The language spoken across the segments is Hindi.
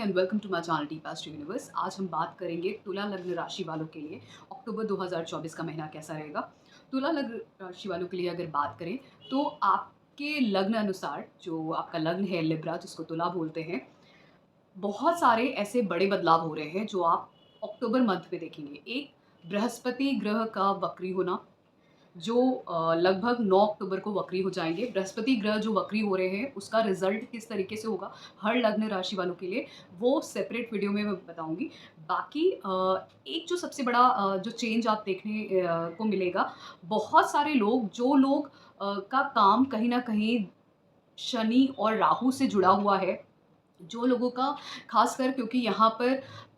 And welcome to my channel T Past Universe. आज हम बात करेंगे तुला लग्न राशि वालों के लिए अक्टूबर 2024 का महीना कैसा रहेगा। तुला लग्न राशि वालों के लिए अगर बात करें तो आपके लग्न अनुसार जो आपका लग्न है लिब्रा, जिसको तुला बोलते हैं, बहुत सारे ऐसे बड़े बदलाव हो रहे हैं जो आप अक्टूबर मंथ में देखेंगे। एक, बृहस्पति ग्रह का वक्री होना, जो लगभग 9 अक्टूबर को वक्री हो जाएंगे। बृहस्पति ग्रह जो वक्री हो रहे हैं उसका रिजल्ट किस तरीके से होगा हर लग्न राशि वालों के लिए, वो सेपरेट वीडियो में मैं बताऊंगी। बाकी एक जो सबसे बड़ा जो चेंज आप देखने को मिलेगा, बहुत सारे लोग जो लोग का काम कहीं ना कहीं शनि और राहु से जुड़ा हुआ है, जो लोगों का खासकर, क्योंकि यहाँ पर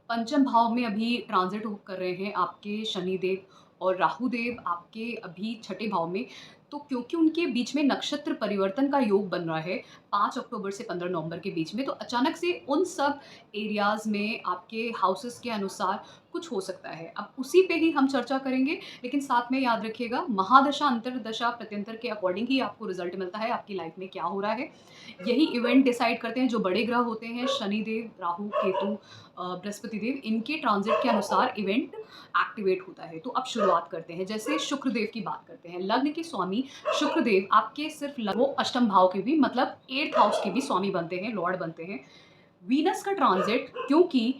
पंचम भाव में अभी ट्रांजिट कर रहे हैं आपके शनिदेव, और राहु देव आपके अभी छठे भाव में। तो क्योंकि उनके बीच में नक्षत्र परिवर्तन का योग बन रहा है 5 अक्टूबर से 15 नवंबर के बीच में, तो अचानक से उन सब एरियाज में आपके हाउसेस के अनुसार कुछ हो सकता है। अब उसी पे ही हम चर्चा करेंगे, लेकिन साथ में याद रखिएगा महादशा अंतरदशा प्रत्यंतर के अकॉर्डिंग ही आपको रिजल्ट मिलता है आपकी लाइफ में क्या हो रहा है। यही इवेंट डिसाइड करते हैं जो बड़े ग्रह होते हैं, शनिदेव, राहु, केतु, बृहस्पति देव, इनके ट्रांजिट के अनुसार इवेंट एक्टिवेट होता है। तो अब शुरुआत करते हैं। जैसे शुक्रदेव की बात करते हैं, लग्न के स्वामी शुक्रदेव आपके सिर्फ वो अष्टम भाव के भी, मतलब 8th हाउस के भी स्वामी बनते हैं, लॉर्ड बनते हैं। वीनस का ट्रांजिट क्योंकि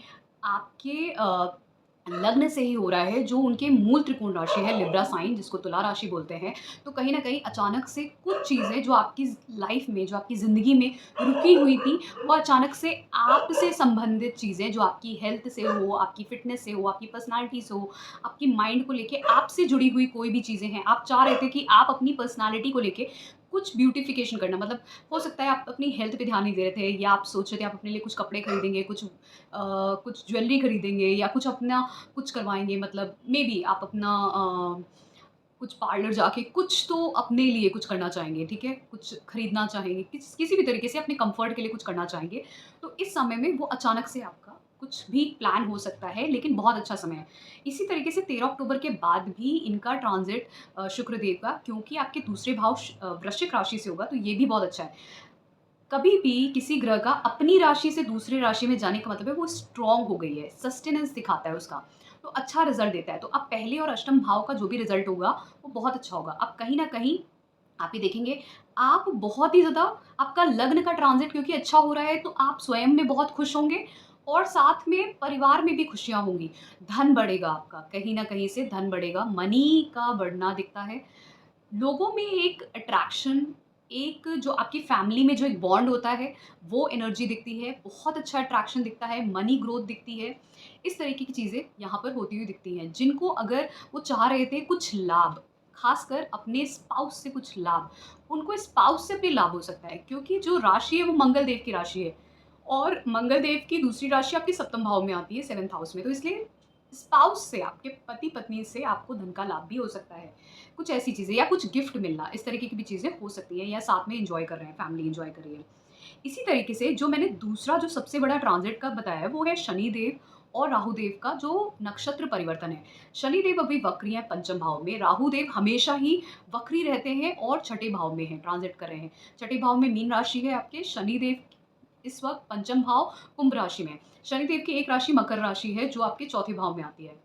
आपके लग्न से ही हो रहा है, जो उनके मूल त्रिकोण राशि है लिब्रा साइन, जिसको तुला राशि बोलते हैं, तो कहीं ना कहीं अचानक से कुछ चीज़ें जो आपकी लाइफ में, जो आपकी ज़िंदगी में रुकी हुई थी, वो अचानक से आपसे संबंधित चीज़ें, जो आपकी हेल्थ से हो, आपकी फिटनेस से हो, आपकी पर्सनालिटी से हो, आपकी माइंड को लेके आपसे जुड़ी हुई कोई भी चीज़ें हैं, आप चाह रहे थे कि आप अपनी पर्सनालिटी को लेके कुछ ब्यूटिफिकेशन करना, मतलब हो सकता है आप अपनी हेल्थ पे ध्यान नहीं दे रहे थे, या आप सोच रहे थे आप अपने लिए कुछ कपड़े खरीदेंगे, कुछ ज्वेलरी खरीदेंगे, या कुछ अपना कुछ करवाएँगे, मतलब मे बी आप अपना कुछ पार्लर जाके कुछ तो अपने लिए कुछ करना चाहेंगे, ठीक है? कुछ खरीदना चाहेंगे, किसी भी तरीके से अपने कम्फ़र्ट के लिए कुछ करना चाहेंगे। तो इस समय में वो अचानक से आपका कुछ भी प्लान हो सकता है, लेकिन बहुत अच्छा समय है। इसी तरीके से 13 अक्टूबर के बाद भी इनका ट्रांज़िट शुक्रदेव का, क्योंकि आपके दूसरे भाव वृश्चिक राशि से होगा, तो ये भी बहुत अच्छा है। कभी भी किसी ग्रह का अपनी राशि से दूसरी राशि में जाने का मतलब है वो स्ट्रॉन्ग हो गई है, सस्टेनेंस दिखाता है उसका, तो अच्छा रिजल्ट देता है। तो अब पहले और अष्टम भाव का जो भी रिजल्ट होगा वो बहुत अच्छा होगा। अब कहीं ना कहीं आप ये देखेंगे, आप बहुत ही ज़्यादा, आपका लग्न का ट्रांजिट क्योंकि अच्छा हो रहा है, तो आप स्वयं में बहुत खुश होंगे, और साथ में परिवार में भी खुशियाँ होंगी। धन बढ़ेगा आपका, कहीं ना कहीं से धन बढ़ेगा, मनी का बढ़ना दिखता है। लोगों में एक अट्रैक्शन, एक जो आपकी फैमिली में जो एक बॉन्ड होता है, वो एनर्जी दिखती है, बहुत अच्छा अट्रैक्शन दिखता है, मनी ग्रोथ दिखती है। इस तरीके की चीज़ें यहाँ पर होती हुई दिखती हैं, जिनको अगर वो चाह रहे थे कुछ लाभ, खासकर अपने स्पाउस से कुछ लाभ, उनको स्पाउस से भी लाभ हो सकता है, क्योंकि जो राशि है वो मंगल देव की राशि है, और मंगल देव की दूसरी राशि आपके सप्तम भाव में आती है, 7th हाउस में। तो इसलिए स्पाउस से, आपके पति पत्नी से आपको धन का लाभ भी हो सकता है। कुछ ऐसी चीज़ें, या कुछ गिफ्ट मिलना, इस तरीके की भी चीज़ें हो सकती हैं, या साथ में एंजॉय कर रहे हैं, फैमिली एंजॉय कर रही है। इसी तरीके से जो मैंने दूसरा जो सबसे बड़ा ट्रांजिट का बताया है, वो है शनिदेव और राहुदेव का जो नक्षत्र परिवर्तन है। शनिदेव अभी वक्री हैं पंचम भाव में, राहुदेव हमेशा ही वक्री रहते हैं और छठे भाव में हैं, ट्रांजिट कर रहे हैं। छठे भाव में मीन राशि है आपके, शनिदेव इस वक्त पंचम भाव कुंभ राशि में। शनिदेव की एक राशि मकर राशि है, जो आपके चौथे भाव में आती है।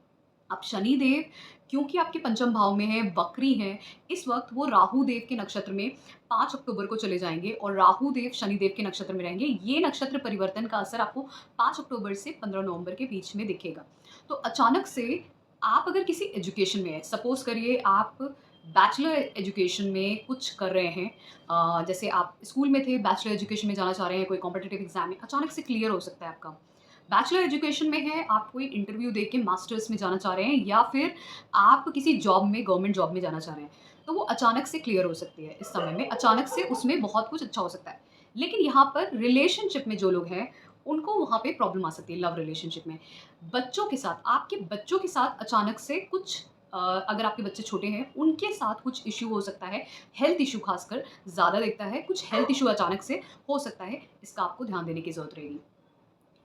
अब शनिदेव क्योंकि आपके पंचम भाव में है, वक्री है, इस वक्त वो राहु देव के नक्षत्र में 5 अक्टूबर को चले जाएंगे, और राहु देव शनिदेव के नक्षत्र में रहेंगे। ये नक्षत्र परिवर्तन का असर आपको 5 अक्टूबर से 15 नवंबर के बीच में दिखेगा। तो अचानक से आप अगर किसी एजुकेशन में है, सपोज करिए आप बैचलर एजुकेशन में कुछ कर रहे हैं, जैसे आप स्कूल में थे, बैचलर एजुकेशन में जाना चाह रहे हैं, कोई कॉम्पिटिटिव एग्जाम में अचानक से क्लियर हो सकता है आपका। बैचलर एजुकेशन में है, आप कोई इंटरव्यू दे के मास्टर्स में जाना चाह रहे हैं, या फिर आप किसी जॉब में, गवर्नमेंट जॉब में जाना चाह रहे हैं, तो वो अचानक से क्लियर हो सकती है। इस समय में अचानक से उसमें बहुत कुछ अच्छा हो सकता है। लेकिन यहाँ पर रिलेशनशिप में जो लोग हैं, उनको वहाँ पे प्रॉब्लम आ सकती है। लव रिलेशनशिप में बच्चों के साथ, आपके बच्चों के साथ अचानक से कुछ अगर आपके बच्चे छोटे हैं, उनके साथ कुछ इश्यू हो सकता है। हेल्थ इश्यू खासकर ज़्यादा दिखता है, कुछ हेल्थ इश्यू अचानक से हो सकता है, इसका आपको ध्यान देने की ज़रूरत रहेगी।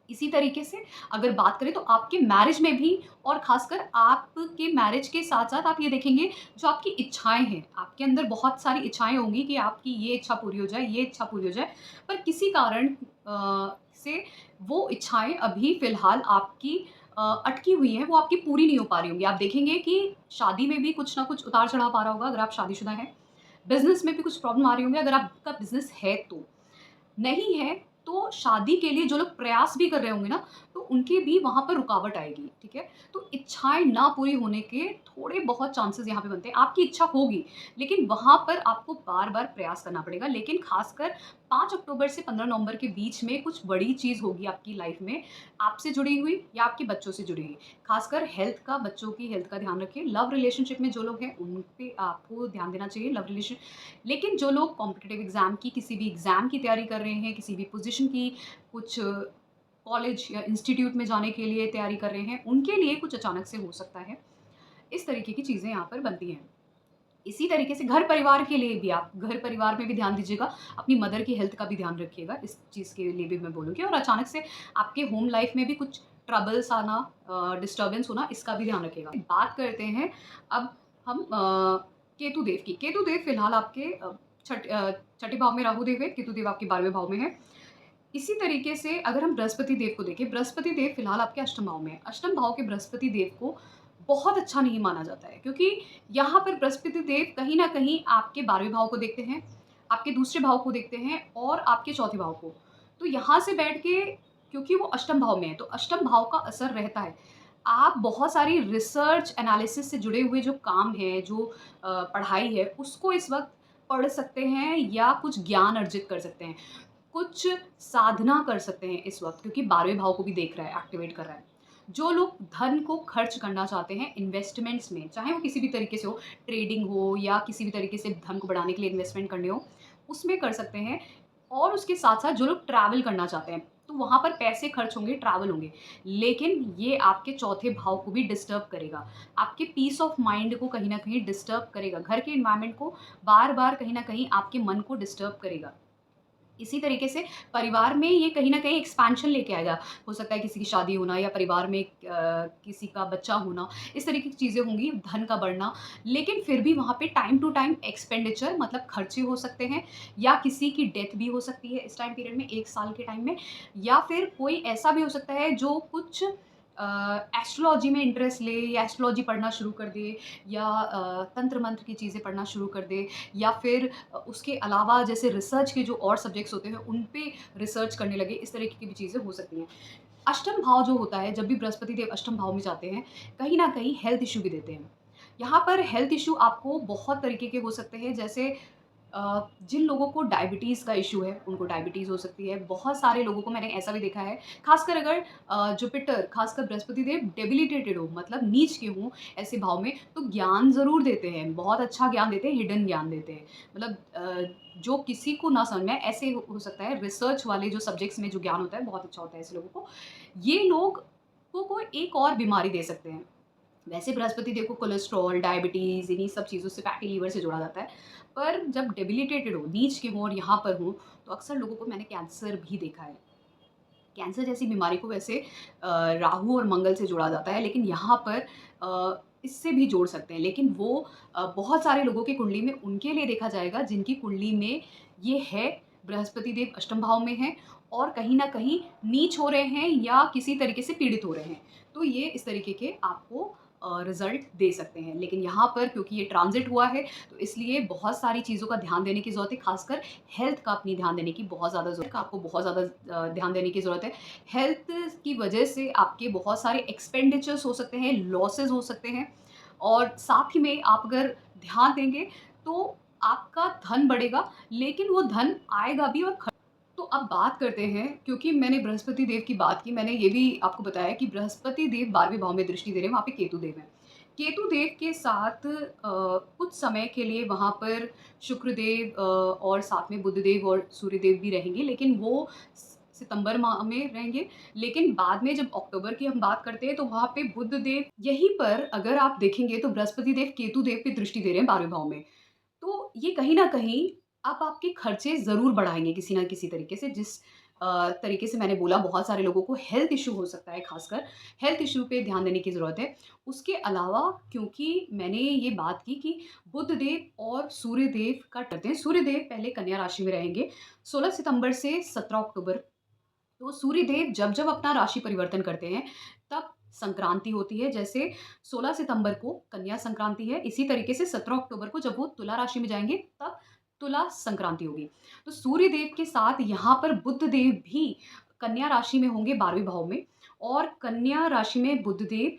इसी तरीके से अगर बात करें तो आपके मैरिज में भी, और खासकर आपके मैरिज के साथ साथ आप ये देखेंगे, जो आपकी इच्छाएं हैं, आपके अंदर बहुत सारी इच्छाएं होंगी कि आपकी ये इच्छा पूरी हो जाए, ये इच्छा पूरी हो जाए, पर किसी कारण से वो इच्छाएँ अभी फ़िलहाल आपकी अटकी हुई हैं, वो आपकी पूरी नहीं हो पा रही होंगी। आप देखेंगे कि शादी में भी कुछ ना कुछ उतार-चढ़ाव आ रहा होगा अगर आप शादीशुदा हैं। बिज़नेस में भी कुछ प्रॉब्लम आ रही होंगी अगर आपका बिज़नेस है तो। नहीं है, तो शादी के लिए जो लोग प्रयास भी कर रहे होंगे ना, तो उनके भी वहाँ पर रुकावट आएगी, ठीक है? तो इच्छाएँ ना पूरी होने के थोड़े बहुत चांसेज़ यहाँ पे बनते हैं। आपकी इच्छा होगी, लेकिन वहाँ पर आपको बार-बार प्रयास करना पड़ेगा। लेकिन ख़ासकर 5 अक्टूबर से 15 नवंबर के बीच में कुछ बड़ी चीज़ होगी आपकी लाइफ़ में, आपसे जुड़ी हुई या आपके बच्चों से जुड़ी हुई। ख़ासकर हेल्थ का, बच्चों की हेल्थ का ध्यान रखिए। लव रिलेशनशिप में जो लोग हैं, उन पे आपको ध्यान देना चाहिए, लव रिलेशन। लेकिन जो लोग कॉम्पिटिटिव एग्ज़ाम की, किसी भी एग्ज़ाम की तैयारी कर रहे हैं, किसी भी पोज़ीशन की, कुछ कॉलेज या इंस्टीट्यूट में जाने के लिए तैयारी कर रहे हैं, उनके लिए कुछ अचानक से हो सकता है। इस तरीके की चीज़ें यहाँ पर बनती हैं। इसी तरीके से घर परिवार के लिए भी आप घर परिवार में भी ध्यान दीजिएगा, अपनी मदर की हेल्थ का भी ध्यान रखिएगा, इस चीज़ के लिए भी मैं बोलूँगी। और अचानक से आपके होम लाइफ़ में भी कुछ ट्रबल्स आना, डिस्टर्बेंस होना, इसका भी ध्यान रखिएगा। बात करते हैं अब हम केतु देव की। केतु देव फिलहाल आपके छठे भाव में राहु देव है, केतु देव आपके 12वें भाव में है। इसी तरीके से अगर हम बृहस्पति देव को देखें, बृहस्पति देव फिलहाल आपके अष्टम भाव में है। अष्टम भाव के बृहस्पति देव को बहुत अच्छा नहीं माना जाता है, क्योंकि यहाँ पर बृहस्पति देव कहीं न कहीं आपके 12वें भाव को देखते हैं, आपके दूसरे भाव को देखते हैं और आपके चौथे भाव को। तो यहाँ से बैठ के, क्योंकि वो अष्टम भाव में है, तो अष्टम भाव का असर रहता है। आप बहुत सारी रिसर्च एनालिसिस से जुड़े हुए जो काम हैं, जो पढ़ाई है, उसको इस वक़्त पढ़ सकते हैं या कुछ ज्ञान अर्जित कर सकते हैं। कुछ साधना कर सकते हैं इस वक़्त, क्योंकि 12वें भाव को भी देख रहा है, एक्टिवेट कर रहा है। जो लोग धन को खर्च करना चाहते हैं इन्वेस्टमेंट्स में, चाहे वो किसी भी तरीके से हो, ट्रेडिंग हो या किसी भी तरीके से धन को बढ़ाने के लिए इन्वेस्टमेंट करने हो, उसमें कर सकते हैं। और उसके साथ-साथ जो लोग ट्रैवल करना चाहते हैं, तो वहाँ पर पैसे खर्च होंगे, ट्रैवल होंगे। लेकिन ये आपके चौथे भाव को भी डिस्टर्ब करेगा। आपके पीस ऑफ माइंड को कहीं न कहीं डिस्टर्ब करेगा। घर के एनवायरनमेंट को बार-बार कहीं न कहीं आपके मन को डिस्टर्ब करेगा। इसी तरीके से परिवार में ये कहीं न कहीं एक्सपेंशन लेके आएगा। हो सकता है किसी की शादी होना या परिवार में किसी का बच्चा होना, इस तरीके की चीज़ें होंगी, धन का बढ़ना। लेकिन फिर भी वहाँ पे टाइम टू टाइम एक्सपेंडिचर, मतलब खर्चे हो सकते हैं, या किसी की डेथ भी हो सकती है इस टाइम पीरियड में, 1 साल के टाइम में। या फिर कोई ऐसा भी हो सकता है जो कुछ एस्ट्रोलॉजी में इंटरेस्ट ले या एस्ट्रोलॉजी पढ़ना शुरू कर दे, या तंत्र मंत्र की चीज़ें पढ़ना शुरू कर दे, या फिर उसके अलावा जैसे रिसर्च के जो और सब्जेक्ट्स होते हैं उन पे रिसर्च करने लगे, इस तरीके की भी चीज़ें हो सकती हैं। अष्टम भाव जो होता है, जब भी बृहस्पति देव अष्टम भाव में जाते हैं, कहीं न कहीं हेल्थ इश्यू भी देते हैं। यहाँ पर हेल्थ इश्यू आपको बहुत तरीके के हो सकते हैं, जैसे जिन लोगों को डायबिटीज़ का इश्यू है, उनको डायबिटीज़ हो सकती है। बहुत सारे लोगों को मैंने ऐसा भी देखा है, ख़ासकर अगर जुपिटर, ख़ासकर बृहस्पति देव डेबिलिटेटेड हो, मतलब नीच के हों ऐसे भाव में, तो ज्ञान ज़रूर देते हैं, बहुत अच्छा ज्ञान देते हैं, हिडन ज्ञान देते हैं। मतलब जो किसी को ना समझ में आए, ऐसे हो सकता है। रिसर्च वाले जो सब्जेक्ट्स में जो ज्ञान होता है, बहुत अच्छा होता है ऐसे लोगों को। ये लोग को एक और बीमारी दे सकते हैं। वैसे बृहस्पति देव को कोलेस्ट्रॉल, डायबिटीज़, इन्हीं सब चीज़ों से, फैटी लीवर से जोड़ा जाता है। पर जब डेबिलिटेटेड हो, नीच के हों और यहाँ पर हों, तो अक्सर लोगों को मैंने कैंसर भी देखा है। कैंसर जैसी बीमारी को वैसे राहु और मंगल से जोड़ा जाता है, लेकिन यहाँ पर इससे भी जोड़ सकते हैं। लेकिन वो बहुत सारे लोगों की कुंडली में उनके लिए देखा जाएगा जिनकी कुंडली में ये है, बृहस्पति देव अष्टम भाव में हैं और कहीं न कहीं नीच हो रहे हैं या किसी तरीके से पीड़ित हो रहे हैं। तो ये इस तरीके के आपको रिज़ल्ट दे सकते हैं। लेकिन यहाँ पर क्योंकि ये ट्रांज़िट हुआ है, तो इसलिए बहुत सारी चीज़ों का ध्यान देने की ज़रूरत है, ख़ासकर हेल्थ का अपनी ध्यान देने की बहुत ज़्यादा ज़रूरत है। आपको बहुत ज़्यादा ध्यान देने की ज़रूरत है। हेल्थ की वजह से आपके बहुत सारे एक्सपेंडिचर्स हो सकते हैं, लॉसेस हो सकते हैं, और साथ ही में आप अगर ध्यान देंगे तो आपका धन बढ़ेगा, लेकिन वो धन आएगा भी और तो अब बात करते हैं, क्योंकि मैंने बृहस्पति देव की बात की, मैंने ये भी आपको बताया कि बृहस्पति देव 12वें भाव में दृष्टि दे रहे हैं, वहाँ पे केतु देव हैं। केतु देव के साथ कुछ समय के लिए वहाँ पर शुक्रदेव और साथ में बुधदेव और सूर्यदेव भी रहेंगे, लेकिन वो सितंबर माह में रहेंगे। लेकिन बाद में जब अक्टूबर की हम बात करते हैं, तो वहाँ पे बुधदेव, यहीं पर अगर आप देखेंगे तो बृहस्पति देव केतु देव पे दृष्टि दे रहे हैं 12वें भाव में। तो ये कहीं न कहीं आप आपके खर्चे ज़रूर बढ़ाएँगे किसी न किसी तरीके से। जिस तरीके से मैंने बोला, बहुत सारे लोगों को हेल्थ इश्यू हो सकता है, ख़ासकर हेल्थ इश्यू पे ध्यान देने की ज़रूरत है। उसके अलावा, क्योंकि मैंने ये बात की कि बुध देव और सूर्य देव का करते हैं। सूर्य देव पहले कन्या राशि में रहेंगे 16 सितंबर से 17 अक्टूबर, तो सूर्यदेव जब जब अपना राशि परिवर्तन करते हैं तब संक्रांति होती है। जैसे 16 सितंबर को कन्या संक्रांति है, इसी तरीके से 17 अक्टूबर को जब वो तुला राशि में जाएंगे तब तुला संक्रांति होगी। तो सूर्यदेव के साथ यहाँ पर बुध देव भी कन्या राशि में होंगे 12वें भाव में, और कन्या राशि में बुध देव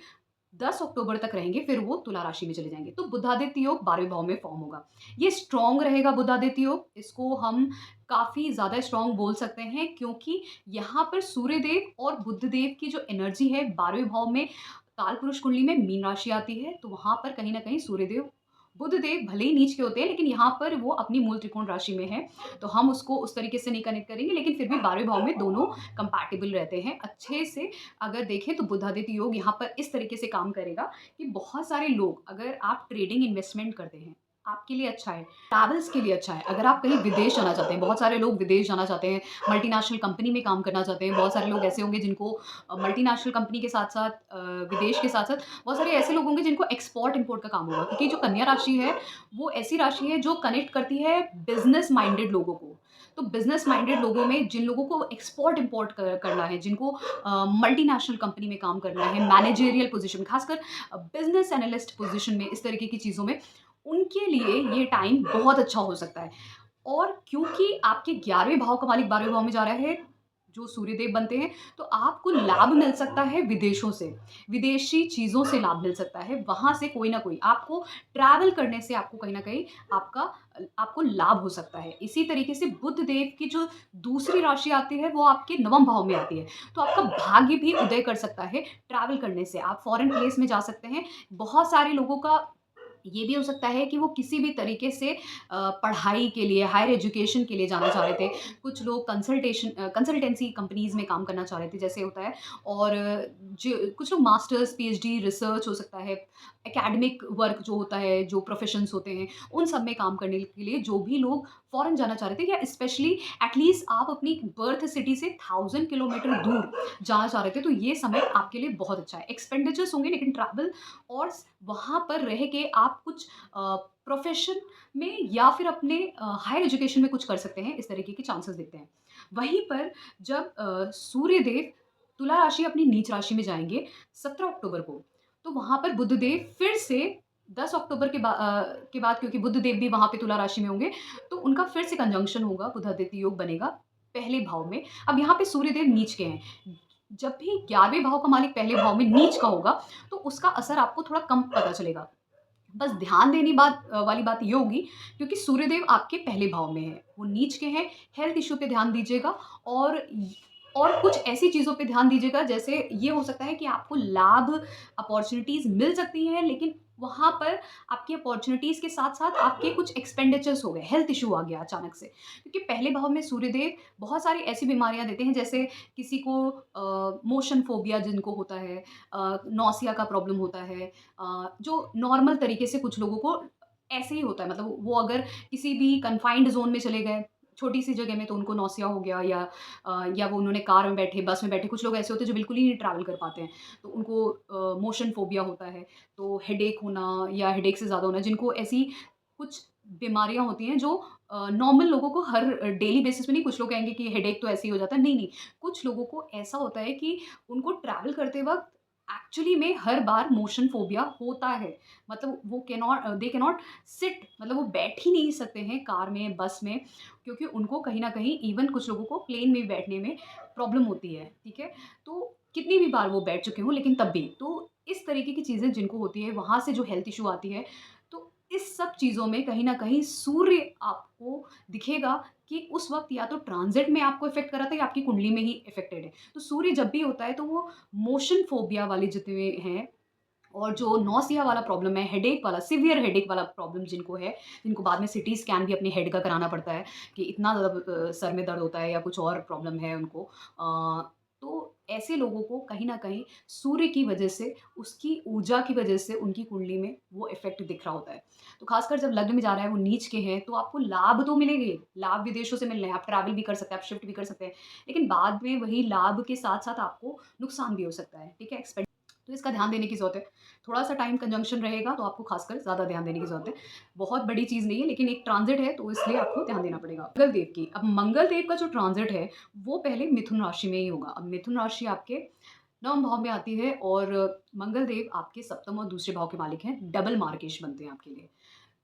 10 अक्टूबर तक रहेंगे, फिर वो तुला राशि में चले जाएंगे। तो बुधादित्य योग 12वें भाव में फॉर्म होगा। ये स्ट्रॉन्ग रहेगा बुधादित्य योग, इसको हम काफ़ी ज़्यादा स्ट्रॉन्ग बोल सकते हैं, क्योंकि यहाँ पर सूर्यदेव और बुधदेव की जो एनर्जी है 12वें भाव में काल पुरुष कुंडली में मीन राशि आती है, तो वहाँ पर कहीं न कहीं सूर्यदेव बुधदेव भले ही नीच के होते हैं, लेकिन यहाँ पर वो अपनी मूल त्रिकोण राशि में है, तो हम उसको उस तरीके से नहीं कनेक्ट करेंगे, लेकिन फिर भी 12वें भाव में दोनों कंपैटिबल रहते हैं अच्छे से। अगर देखें तो बुधादित्य योग यहाँ पर इस तरीके से काम करेगा कि बहुत सारे लोग, अगर आप ट्रेडिंग इन्वेस्टमेंट करते हैं, आपके लिए अच्छा है, ट्रैवल्स के लिए अच्छा है। अगर आप कहीं विदेश जाना चाहते हैं, बहुत सारे लोग विदेश जाना चाहते हैं, मल्टीनेशनल कंपनी में काम करना चाहते हैं, बहुत सारे लोग ऐसे होंगे जिनको मल्टीनेशनल कंपनी के साथ-साथ विदेश के साथ-साथ बहुत सारे ऐसे लोग होंगे जिनको एक्सपोर्ट इम्पोर्ट का काम होगा, क्योंकि जो कन्या राशि है, वो ऐसी राशि है जो कनेक्ट करती है बिज़नेस माइंडेड लोगों को। तो बिज़नेस माइंडेड लोगों में जिन लोगों को एक्सपोर्ट इम्पोर्ट करना है, जिनको मल्टीनेशनल कंपनी में काम करना है, मैनेजरियल पोज़ीशन में, खासकर बिज़नेस एनालिस्ट पोज़ीशन में, इस तरीके की चीज़ों में, उनके लिए ये टाइम बहुत अच्छा हो सकता है। और क्योंकि आपके 11वें भाव का मालिक 12वें भाव में जा रहा है, जो सूर्यदेव बनते हैं, तो आपको लाभ मिल सकता है विदेशों से, विदेशी चीज़ों से लाभ मिल सकता है, वहाँ से कोई ना कोई आपको ट्रैवल करने से आपको कहीं न कहीं आपका आपको लाभ हो सकता है। इसी तरीके से बुध देव की जो दूसरी राशि आती है, वो आपके 9वें भाव में आती है, तो आपका भाग्य भी उदय कर सकता है ट्रैवल करने से। आप फ़ॉरेन प्लेस में जा सकते हैं। बहुत सारे लोगों का ये भी हो सकता है कि वो किसी भी तरीके से पढ़ाई के लिए, हायर एजुकेशन के लिए जाना चाह रहे थे। कुछ लोग कंसल्टेंसी कंपनीज़ में काम करना चाह रहे थे, जैसे होता है। और जो कुछ लोग मास्टर्स, पीएचडी, रिसर्च हो सकता है, एकेडमिक वर्क जो होता है, जो प्रोफ़ेशंस होते हैं, उन सब में काम करने के लिए जो भी लोग फ़ॉरेन जाना चाह रहे थे, या स्पेशली एटलीस्ट आप अपनी बर्थ सिटी से 1000 किलोमीटर दूर जाना चाह रहे थे, तो ये समय आपके लिए बहुत अच्छा है। एक्सपेंडिचर्स होंगे, लेकिन ट्रैवल और वहाँ पर रह के आप कुछ प्रोफ़ेशन में या फिर अपने हायर एजुकेशन में कुछ कर सकते हैं, इस तरीके के चांसेस दिखते हैं। वहीं पर जब सूर्यदेव तुला राशि अपनी नीच राशि में जाएँगे 17 अक्टूबर को, तो वहाँ पर बुधदेव फिर से 10 अक्टूबर के बाद, क्योंकि बुधदेव भी वहाँ पे तुला राशि में होंगे, तो उनका फिर से कंजंक्शन होगा, बुधादित्य योग बनेगा पहले भाव में। अब यहाँ पे सूर्यदेव नीच के हैं। जब भी 11वें भाव का मालिक पहले भाव में नीच का होगा, तो उसका असर आपको थोड़ा कम पता चलेगा। बस ध्यान देने वाली बात ये होगी, क्योंकि सूर्यदेव आपके पहले भाव में है, वो नीच के हैं, हेल्थ इश्यू पे ध्यान दीजिएगा। और कुछ ऐसी चीज़ों पे ध्यान दीजिएगा, जैसे ये हो सकता है कि आपको लाभ अपॉर्च्युनिटीज़ मिल सकती हैं, लेकिन वहाँ पर आपकी अपॉर्च्युनिटीज़ के साथ-साथ आपके कुछ एक्सपेंडिचर्स हो गए, हेल्थ इश्यू आ गया अचानक से। क्योंकि पहले भाव में सूर्यदेव बहुत सारी ऐसी बीमारियाँ देते हैं, जैसे किसी को मोशन फ़ोबिया जिनको होता है, नौसिया का प्रॉब्लम होता है, जो नॉर्मल तरीके से कुछ लोगों को ऐसे ही होता है, मतलब वो अगर किसी भी कन्फाइंड ज़ोन में चले गए, छोटी-सी जगह में, तो उनको नौसिया हो गया, या वो उन्होंने कार में बैठे, बस में बैठे, कुछ लोग ऐसे होते हैं जो बिल्कुल ही नहीं ट्रैवल कर पाते हैं, तो उनको मोशन फ़ोबिया होता है। तो हेडेक होना या हेडेक से ज़्यादा होना, जिनको ऐसी कुछ बीमारियाँ होती हैं जो नॉर्मल लोगों को हर डेली बेसिस पे नहीं, कुछ लोग कहेंगे कि हेडेक तो ऐसे ही हो जाता है, नहीं, नहीं। कुछ लोगों को ऐसा होता है कि उनको ट्रैवल करते वक़्त एक्चुअली में हर बार मोशन फ़ोबिया होता है। मतलब वो दे कैन नॉट सिट, मतलब वो बैठ ही नहीं सकते हैं कार में, बस में, क्योंकि उनको कहीं न कहीं, इवन कुछ लोगों को प्लेन में बैठने में प्रॉब्लम होती है, ठीक है? तो कितनी भी बार वो बैठ चुके हों, लेकिन तब भी। तो इस तरीके की चीज़ें जिनको होती है, वहाँ से जो हेल्थ इश्यू आती है, तो इस सब चीज़ों में कहीं न कहीं सूर्य आपको दिखेगा कि उस वक़्त या तो ट्रांज़िट में आपको इफ़ेक्ट कर रहा था, या आपकी कुंडली में ही इफ़ेक्टेड है। तो सूर्य जब भी होता है, तो वो मोशन फ़ोबिया वाले जितने हैं, और जो नौसिया वाला प्रॉब्लम है, हेडेक वाला, सीवियर हेडेक वाला प्रॉब्लम जिनको है, जिनको बाद में सीटी स्कैन भी अपने हेड का कराना पड़ता है कि इतना ज़्यादा सर में दर्द होता है, या कुछ और प्रॉब्लम है उनको। तो ऐसे लोगों को कहीं न कहीं सूर्य की वजह से, उसकी ऊर्जा की वजह से उनकी कुंडली में वो इफ़ेक्ट दिख रहा होता है। तो ख़ासकर जब लग्न में जा रहा है, वो नीच के हैं, तो आपको लाभ तो मिलेंगे, लाभ विदेशों से मिल रहे हैं, आप ट्रैवल भी कर सकते हैं, आप शिफ्ट भी कर सकते हैं, लेकिन बाद में वही लाभ के साथ-साथ आपको नुकसान भी हो सकता है, ठीक है? तो इसका ध्यान देने की ज़रूरत है। थोड़ा-सा टाइम कंजंक्शन रहेगा तो आपको खासकर ज़्यादा ध्यान देने की ज़रूरत है। बहुत बड़ी चीज़ नहीं है लेकिन एक ट्रांज़िट है तो इसलिए आपको ध्यान देना पड़ेगा। मंगल देव की, अब मंगल देव का जो ट्रांज़िट है वो पहले मिथुन राशि में ही होगा। अब मिथुन राशि आपके 9वें भाव में आती है और मंगल देव आपके सप्तम और दूसरे भाव के मालिक हैं, डबल मार्केश बनते हैं आपके लिए।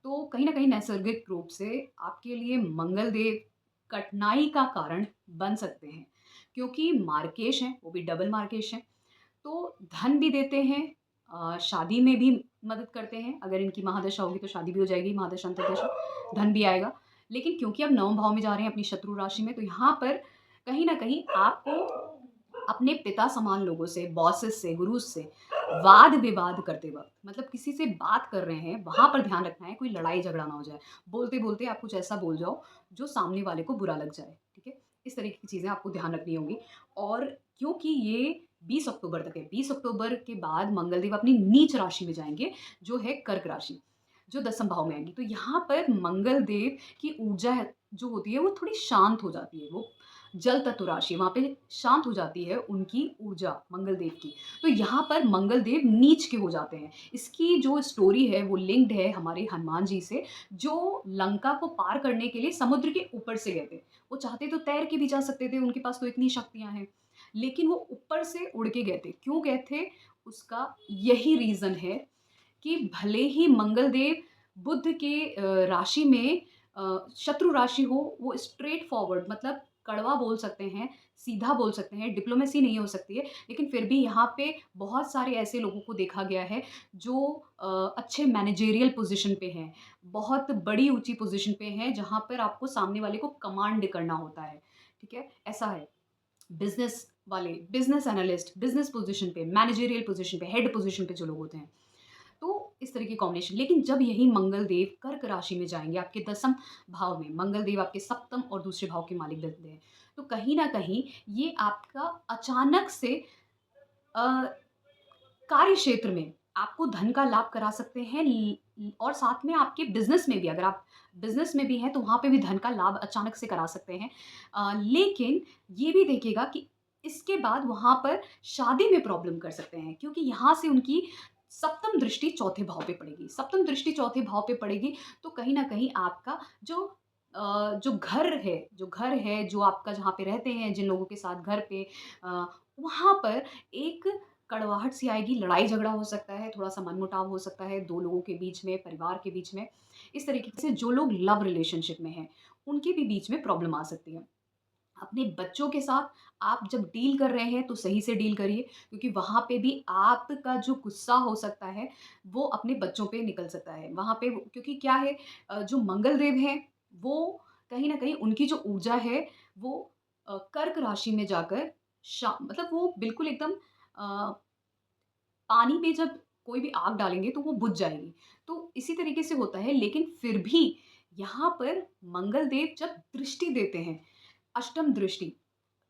तो कहीं न कहीं नैसर्गिक रूप से आपके लिए मंगल देव कठिनाई का कारण बन सकते हैं, क्योंकि मार्केश हैं, वो भी डबल मार्केश हैं। तो धन भी देते हैं, शादी में भी मदद करते हैं, अगर इनकी महादशा होगी तो शादी भी हो जाएगी, महादशा अंतर्दशा, धन भी आएगा। लेकिन क्योंकि अब 9वें भाव में जा रहे हैं अपनी शत्रु राशि में, तो यहाँ पर कहीं न कहीं आपको अपने पिता समान लोगों से, बॉसेस से, गुरुज़ से वाद-विवाद करते वक़्त, मतलब किसी से बात कर रहे हैं, वहाँ पर ध्यान रखना है कोई लड़ाई-झगड़ा ना हो जाए। बोलते-बोलते आप कुछ ऐसा बोल जाओ, जो सामने वाले को बुरा लग जाए, ठीक है? इस तरीके की चीज़ें आपको ध्यान रखनी होंगी और क्योंकि ये 20 अक्टूबर तक है, 20 अक्टूबर के बाद मंगलदेव अपनी नीच राशि में जाएँगे, जो है कर्क राशि, जो 10वें भाव में आएँगी। तो यहाँ पर मंगलदेव की ऊर्जा है जो होती है, वो थोड़ी शांत हो जाती है, वो जल तत्व राशि वहाँ पे शांत हो जाती है उनकी ऊर्जा मंगलदेव की। तो यहाँ पर मंगलदेव नीच के हो जाते हैं। इसकी जो स्टोरी है वो लिंक्ड है हमारे हनुमान जी से, जो लंका को पार करने के लिए समुद्र के ऊपर से गए थे। वो चाहते तो तैर के भी जा सकते थे, उनके पास तो इतनी शक्तियाँ हैं। लेकिन वो ऊपर से उड़ के गए थे। क्यों गए थे? उसका यही रीज़न है कि भले ही मंगलदेव बुध के राशि में शत्रु राशि हो, वो स्ट्रेट फॉरवर्ड मतलब कड़वा बोल सकते हैं, सीधा बोल सकते हैं, डिप्लोमेसी नहीं हो सकती है, लेकिन फिर भी यहाँ पे बहुत सारे ऐसे लोगों को देखा गया है जो अच्छे मैनेजेरियल पोज़ीशन पे हैं, बहुत बड़ी ऊँची पोज़ीशन पे हैं, जहाँ पर आपको सामने वाले को कमांड करना होता है, ठीक है? ऐसा है। बिज़नेस वाले, बिज़नेस एनालिस्ट, बिज़नेस पोज़ीशन पे, मैनेजेरियल पोज़ीशन पे, हेड पोज़ीशन पे जो लोग होते हैं। तो इस तरह की कॉम्बिनेशन, लेकिन जब यही मंगल देव कर्क राशि में जाएँगे आपके 10th भाव में, मंगल देव आपके सप्तम और दूसरे भाव के मालिक बनते हैं। तो कहीं न कहीं ये आपका अचानक से अ, कार्य क्षेत्र में आपको धन का लाभ करा सकते हैं और साथ में आपके बिज़नेस में भी, अगर आप बिज़नेस में भी हैं तो वहाँ पे भी धन का लाभ अचानक से करा सकते हैं। लेकिन ये भी देखिएगा कि इसके बाद वहाँ पर शादी में प्रॉब्लम कर सकते हैं, क्योंकि यहाँ से उनकी सप्तम दृष्टि चौथे भाव पे पड़ेगी। सप्तम दृष्टि चौथे भाव पे पड़ेगी तो कहीं न कहीं आपका जो घर है, जो आपका जहाँ पे रहते हैं, जिन लोगों के साथ घर पे अ, वहाँ पर एक कड़वाहट सी आएगी, लड़ाई-झगड़ा हो सकता है, थोड़ा-सा मनमुटाव हो सकता है 2 लोगों के बीच में, परिवार के बीच में। इस तरीके से जो लोग लव रिलेशनशिप में हैं, उनके भी बीच में प्रॉब्लम आ सकती है। अपने बच्चों के साथ आप जब डील कर रहे हैं तो सही से डील करिए, क्योंकि वहाँ पे भी आपका जो गुस्सा हो सकता है, वो अपने बच्चों पे निकल सकता है। वहाँ पे क्योंकि क्या है, जो मंगल देव हैं, वो कहीं न कहीं उनकी जो ऊर्जा है वो कर्क राशि में जाकर मतलब वो बिल्कुल एकदम अ, पानी में जब कोई भी आग डालेंगे तो वो बुझ जाएगी। तो इसी तरीके से होता है, लेकिन फिर भी यहाँ पर मंगल देव जब दृष्टि देते हैं, अष्टम दृष्टि,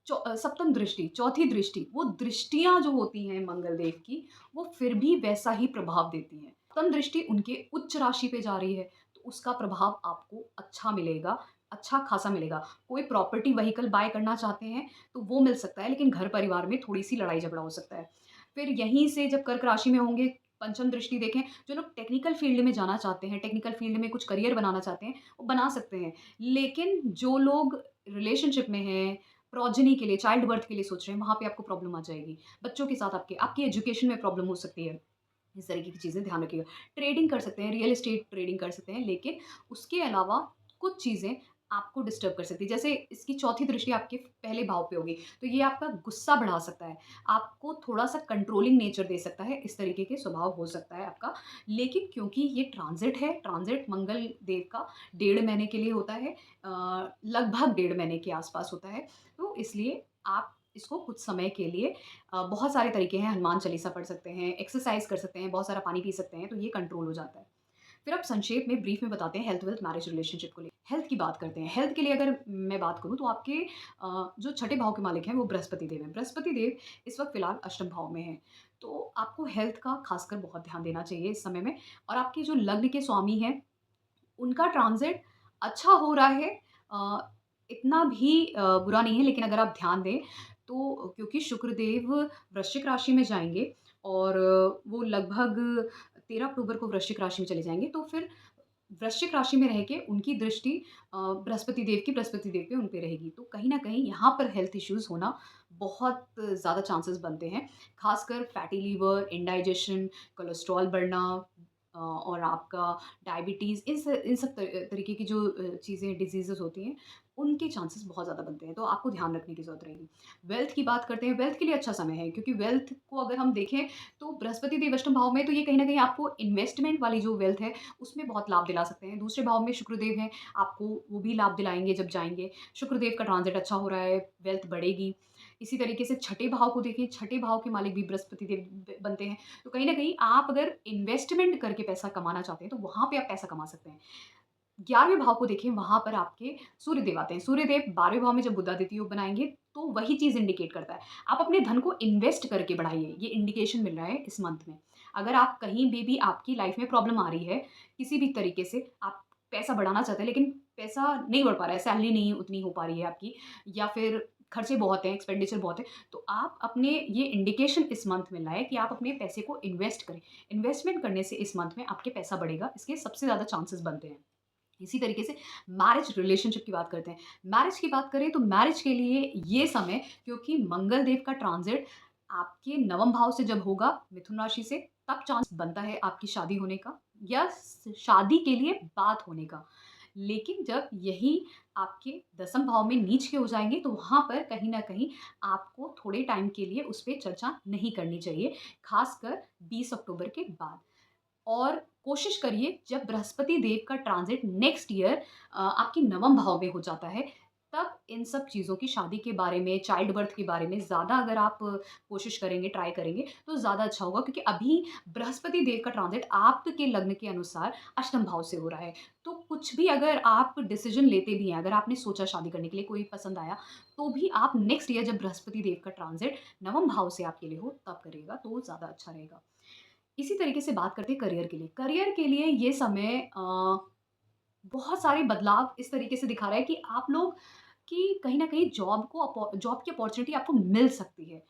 सप्तम दृष्टि, चौथी दृष्टि, वो दृष्टियाँ जो होती हैं मंगल देव की, वो फिर भी वैसा ही प्रभाव देती हैं। सप्तम दृष्टि उनके उच्च राशि पे जा रही है, तो उसका प्रभाव आपको अच्छा मिलेगा, अच्छा खासा मिलेगा। कोई प्रॉपर्टी व्हीकल बाय करना चाहते हैं, तो वो मिल सकता है, लेकिन घर-परिवार में थोड़ी-सी लड़ाई-झगड़ा हो सकता है। फिर यहीं से जब कर्क राशि में होंगे, पंचम दृष्टि देखें, जो लोग टेक्निकल फ़ील्ड में जाना चाहते हैं, टेक्निकल फ़ील्ड में कुछ करियर बनाना चाहते हैं, वो बना सकते हैं। लेकिन जो लोग रिलेशनशिप में हैं, प्रोजेनी के लिए, चाइल्ड बर्थ के लिए सोच रहे हैं, वहाँ पे आपको प्रॉब्लम आ जाएगी। बच्चों के साथ आपके आपकी एजुकेशन में प्रॉब्लम हो सकती है। इस तरीके की चीज़ें ध्यान रखिएगा। ट्रेडिंग कर सकते हैं, रियल एस्टेट ट्रेडिंग कर सकते हैं, लेकिन उसके अलावा कुछ चीज़ें आपको डिस्टर्ब कर सकती हैं। जैसे इसकी चौथी दृष्टि आपके पहले भाव पे होगी, तो ये आपका गुस्सा बढ़ा सकता है, आपको थोड़ा-सा कंट्रोलिंग नेचर दे सकता है, इस तरीके के स्वभाव हो सकता है आपका। लेकिन क्योंकि ये ट्रांज़िट है, ट्रांज़िट मंगल देव का 1.5 महीने के लिए होता है, लगभग 1.5 महीने के आस-पास होता है, तो इसलिए आप इसको कुछ समय के लिए बहुत सारे तरीके हैं, हनुमान चालीसा पढ़ सकते हैं, एक्सरसाइज़ कर सकते हैं, बहुत सारा पानी पी सकते हैं, तो ये कंट्रोल हो जाता है। फिर अब संक्षेप में ब्रीफ में बताते हैं हेल्थ, वेल्थ, मैरिज, रिलेशनशिप को लेके। हेल्थ की बात करते हैं। हेल्थ के लिए अगर मैं बात करूँ तो आपके जो छठे भाव के मालिक हैं वो बृहस्पति देव हैं। बृहस्पति देव इस वक़्त फ़िलहाल अष्टम भाव में हैं। तो आपको हेल्थ का ख़ासकर बहुत ध्यान देना चाहिए इस समय में, और आपके जो लग्न के स्वामी हैं, उनका ट्रांज़िट अच्छा हो रहा है, अ, इतना भी बुरा नहीं है, लेकिन अगर आप ध्यान दें तो क्योंकि शुक्रदेव वृश्चिक राशि में जाएँगे और वो लगभग 13 अक्टूबर को वृश्चिक राशि में चले जाएँगे। तो फिर वृश्चिक राशि में रह के उनकी दृष्टि बृहस्पति देव पे उन पे रहेगी। तो कहीं न कहीं यहाँ पर हेल्थ इश्यूज़ होना बहुत ज़्यादा चांसेस बनते हैं। ख़ासकर फैटी लीवर, इंडाइजेशन, कोलेस्ट्रॉल बढ़ना और आपका डायबिटीज़, इन सब तरीके की जो चीज़ें डिज़ीज़ेज़ होती हैं, उनके चांसेस बहुत ज़्यादा बनते हैं। तो आपको ध्यान रखने की ज़रूरत रहेगी। वेल्थ की बात करते हैं, वेल्थ के लिए अच्छा समय है, क्योंकि वेल्थ को अगर हम देखें तो बृहस्पति देव अष्टम भाव में, तो ये कहीं न कहीं आपको इन्वेस्टमेंट वाली जो वेल्थ है उसमें बहुत लाभ दिला सकते हैं। दूसरे भाव में शुक्रदेव हैं, आपको वो भी लाभ दिलाएँगे जब जाएँगे। शुक्रदेव का ट्रांज़िट अच्छा हो रहा है, वेल्थ बढ़ेगी। इसी तरीके से छठे भाव को देखें, छठे भाव के मालिक भी बृहस्पति देव बनते हैं। तो कहीं न कहीं आप अगर इन्वेस्टमेंट करके पैसा कमाना चाहते हैं, तो वहाँ पे आप पैसा कमा सकते हैं। 11वें भाव को देखें, वहाँ पर आपके सूर्यदेव आते हैं। सूर्यदेव 12वें भाव में जब बुधादित्य योग बनाएँगे, तो वही चीज़ इंडिकेट करता है। आप अपने धन को इन्वेस्ट करके बढ़ाइए, ये इंडिकेशन मिल रहा है इस मंथ में। अगर आप कहीं भी आपकी लाइफ़ में प्रॉब्लम आ रही है, किसी भी तरीके से आप पैसा बढ़ाना चाहते हैं, लेकिन पैसा नहीं बढ़ पा रहा है, सैलरी नहीं उतनी हो पा रही है आपकी, या फिर खर्चे बहुत हैं, एक्सपेंडिचर बहुत है, तो आप अपने ये इंडिकेशन इस मंथ में लाएँ कि आप अपने पैसे को इन्वेस्ट करें। इन्वेस्टमेंट करने से इस मंथ में आपके पैसा बढ़ेगा, इसके सबसे ज़्यादा चांसेस बनते हैं। इसी तरीके से मैरिज रिलेशनशिप की बात करते हैं। मैरिज की बात करें तो मैरिज के लिए ये समय, क्योंकि मंगल देव का ट्रांज़िट आपके 9वें भाव से जब होगा मिथुन राशि से, तब चांस बनता है आपकी शादी होने का, या शादी के लिए बात होने का। लेकिन जब यही आपके 10वें भाव में नीच के हो जाएँगे, तो वहाँ पर कहीं न कहीं आपको थोड़े टाइम के लिए उस पे चर्चा नहीं करनी चाहिए, ख़ासकर 20 अक्टूबर के बाद। और कोशिश करिए, जब बृहस्पति देव का ट्रांज़िट नेक्स्ट ईयर आपके 9वें भाव में हो जाता है, तब इन सब चीज़ों की, शादी के बारे में, चाइल्ड बर्थ के बारे में ज़्यादा अगर आप कोशिश करेंगे, ट्राई करेंगे, तो ज़्यादा अच्छा होगा, क्योंकि अभी बृहस्पति देव का ट्रांज़िट आपके लग्न के अनुसार अष्टम भाव से हो रहा है। तो कुछ भी अगर आप डिसीज़न लेते भी हैं, अगर आपने सोचा शादी करने के लिए, कोई पसंद आया, तो भी आप नेक्स्ट ईयर जब बृहस्पति देव का ट्रांज़िट 9वें भाव से आपके लिए हो, तब करिएगा, तो ज़्यादा अच्छा रहेगा। इसी तरीके से बात करते हैं करियर के लिए। करियर के लिए ये समय बहुत सारे बदलाव इस तरीके से दिखा रहा है कि आप लोग की कहीं न कहीं जॉब की अपॉर्च्युनिटी आपको मिल सकती है।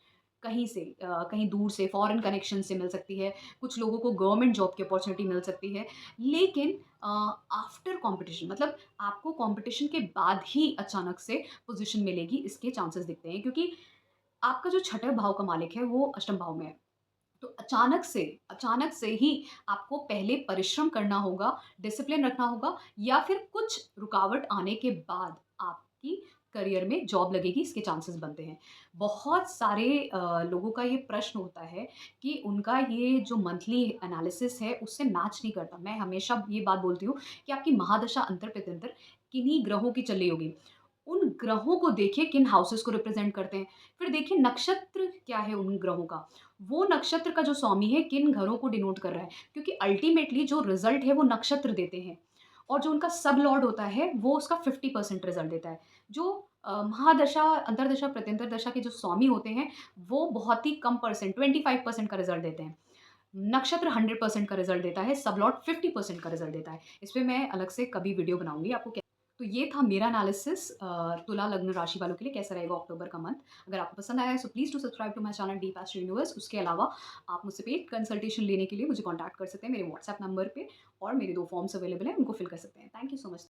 कहीं से कहीं दूर से, फॉरेन कनेक्शन से मिल सकती है। कुछ लोगों को गवर्नमेंट जॉब की अपॉर्च्युनिटी मिल सकती है। लेकिन आफ्टर कॉम्पिटिशन, मतलब आपको कॉम्पिटिशन के बाद ही अचानक से पोज़ीशन मिलेगी, इसके चांसेस दिखते हैं, क्योंकि आपका जो छठे भाव का मालिक है, वो अष्टम भाव में है। तो अचानक से ही आपको पहले परिश्रम करना होगा, डिसिप्लिन रखना होगा, या फिर कुछ रुकावट आने के बाद आपकी करियर में जॉब लगेगी, इसके चांसेस बनते हैं। बहुत सारे लोगों का ये प्रश्न होता है कि उनका ये जो मंथली एनालिसिस है उससे मैच नहीं करता। मैं हमेशा ये बात बोलती हूँ कि आपकी महादशा अंतर-प्रत्यंतर किन्हीं ग्रहों की चल रही होगी। उन ग्रहों को देखिए किन हाउसेस को रिप्रेज़ेंट करते हैं। फिर देखिए नक्षत्र क्या है उन ग्रहों का। वो नक्षत्र का जो स्वामी है किन घरों को डिनोट कर रहा है। क्योंकि अल्टीमेटली जो रिज़ल्ट है वो नक्षत्र देते हैं, और जो उनका सब लॉर्ड होता है वो उसका 50% रिज़ल्ट देता है। जो महादशा, अंतर्दशा, प्रत्यंतर दशा के जो स्वामी होते हैं, वो बहुत ही कम परसेंट, 25% का रिज़ल्ट देते हैं। नक्षत्र 100% का रिज़ल्ट देता है, सब लॉर्ड 50% का रिज़ल्ट देता है। इस पे मैं अलग से कभी वीडियो बनाऊँगी आपको। तो ये था मेरा एनालिसिस तुला लग्न राशि वालों के लिए कैसा रहेगा अक्टूबर का मंथ। अगर आपको पसंद आया है so please do subscribe to my channel Deep Astro Universe. उसके अलावा आप मुझसे पेड कंसल्टेशन लेने के लिए मुझे कॉन्टैक्ट कर सकते हैं मेरे व्हाट्सएप नंबर पे, और मेरे 2 फॉर्म्स अवेलेबल हैं, उनको फिल कर सकते हैं। Thank you so much.